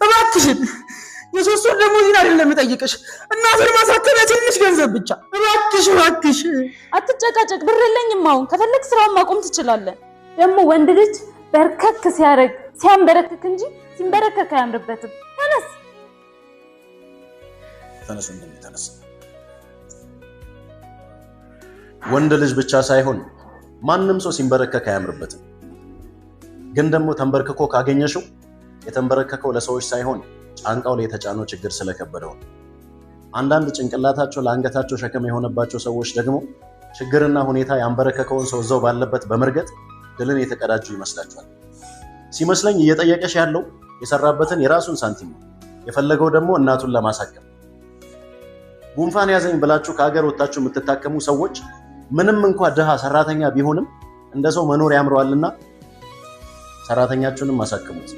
እባክሽን የሶስት ወር ደሞዜን አይደለም የምጠይቅሽ እናቴን ማሳከሚያ ትንሽ ገንዘብ ብቻ እባክሽ አትጨቃጨቅ ብር የለኝም አሁን ከፈለክ ስራውን ማቆም ትችላለህ ደግሞ ወንድ ልጅ በርከክ ሲያረግ ሲያንበረክክ እንጂ ሲንበረከክ አያምርበትም ተነስ እንደምትነስ ወንድ ልጅ ብቻ ሳይሆን ማንንም ሰው ሲንበረከክ አያምርበትም ግን ደግሞ ተንበርክኮ ካገኘሽው የተንበረከከው ለሰዎች ሳይሆን ጫንቃው ላይ የተጫነው ችግር ስለከበደው አንዳንድ ጭንቅላታቸው ለአንገታቸው ሸክም የሆነባቸው ሰዎች ደግሞ ችግርና ሁኔታ ያንበረከከውን ሰው እዛው ባለበት በመርገጥ ድልን የተቀዳጁ ይመስላችኋል ሲመስለኝ እየጠየቀሽ ያለው የሰራበትን የራሱን ሳንቲም ነው የፈለገው ደግሞ እናቱን ለማሳከም ጉንፋን ያዘኝ ብላችሁ ከሀገር ወጣችሁ የምትታከሙ ሰዎች ምንም እንኳን ደሃ ሰራተኛ ቢሆንም እንደ ሰው መኖር ያምረዋልና ሰራተኛችሁንም ማሳከሙት